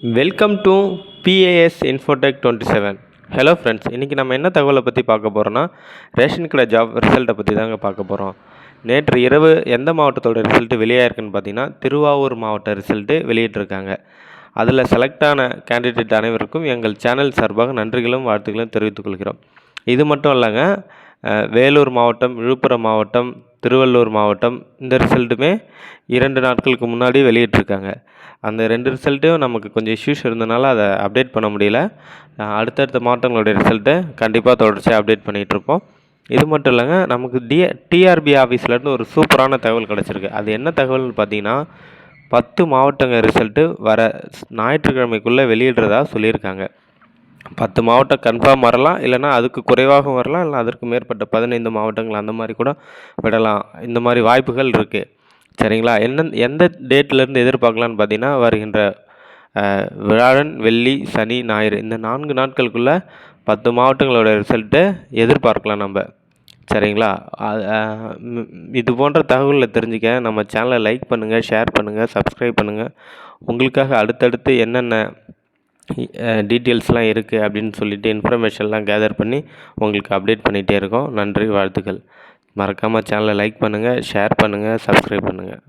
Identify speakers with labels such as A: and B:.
A: Welcome to BAS Infotech 27. Hello friends, இன்றைக்கி நம்ம என்ன தகவலை பற்றி பார்க்க போகிறோன்னா, ரேஷன் கடை ஜாப் ரிசல்ட்டை பற்றி தாங்க பார்க்க போகிறோம். நேற்று இரவு எந்த மாவட்டத்தோட ரிசல்ட்டு வெளியாயிருக்குன்னு பார்த்தீங்கன்னா, திருவாரூர் மாவட்ட ரிசல்ட்டு வெளியிட்டிருக்காங்க. அதில் செலக்ட் ஆன கேண்டிடேட் அனைவருக்கும் எங்கள் சேனல் சார்பாக நன்றிகளும் வாழ்த்துக்களும் தெரிவித்துக் கொள்கிறோம். இது மட்டும் இல்லைங்க, வேலூர் மாவட்டம், விழுப்புரம் மாவட்டம், திருவள்ளூர் மாவட்டம் இந்த ரிசல்ட்டுமே 2 நாட்களுக்கு முன்னாடி வெளியிட்டிருக்காங்க. அந்த 2 ரிசல்ட்டும் நமக்கு கொஞ்சம் இஷ்யூஸ் இருந்தனால அதை அப்டேட் பண்ண முடியல. அடுத்தடுத்த மாவட்டங்களுடைய ரிசல்ட்டை கண்டிப்பாக தொடர்ச்சியாக அப்டேட் பண்ணிகிட்ருப்போம். இது மட்டும் இல்லைங்க, நமக்கு டிஆர்பி ஆஃபீஸ்லேருந்து ஒரு சூப்பரான தகவல் கிடச்சிருக்கு. அது என்ன தகவல்னு பார்த்தீங்கன்னா, 10 மாவட்டங்க ரிசல்ட்டு வர ஞாயிற்றுக்கிழமைக்குள்ளே வெளியிடுறதா சொல்லியிருக்காங்க. 10 மாவட்டம் கன்ஃபார்ம் வரலாம், இல்லைனா அதுக்கு குறைவாகவும் வரலாம், இல்லை அதற்கு மேற்பட்ட 15 மாவட்டங்கள் அந்த மாதிரி கூட விடலாம். இந்த மாதிரி வாய்ப்புகள் இருக்குது. சரிங்களா? எந்த டேட்லேருந்து எதிர்பார்க்கலான்னு பார்த்தீங்கன்னா, வருகின்ற வியாழன், வெள்ளி, சனி, ஞாயிறு இந்த 4 நாட்களுக்குள்ளே 10 மாவட்டங்களோட ரிசல்ட்டை எதிர்பார்க்கலாம் நம்ம. சரிங்களா? இது போன்ற தகவலை தெரிஞ்சுக்க நம்ம சேனலை லைக் பண்ணுங்கள், ஷேர் பண்ணுங்கள், சப்ஸ்கிரைப் பண்ணுங்கள். உங்களுக்காக அடுத்தடுத்து என்னென்ன டீட்டெயில்ஸ்லாம் இருக்குது அப்படின்னு சொல்லிட்டு இன்ஃபர்மேஷன்லாம் கேதர் பண்ணி உங்களுக்கு அப்டேட் பண்ணிகிட்டே இருக்கோம். நன்றி, வாழ்த்துக்கள். மறக்காமல் சேனலை லைக் பண்ணுங்கள், ஷேர் பண்ணுங்கள், சப்ஸ்கிரைப் பண்ணுங்கள்.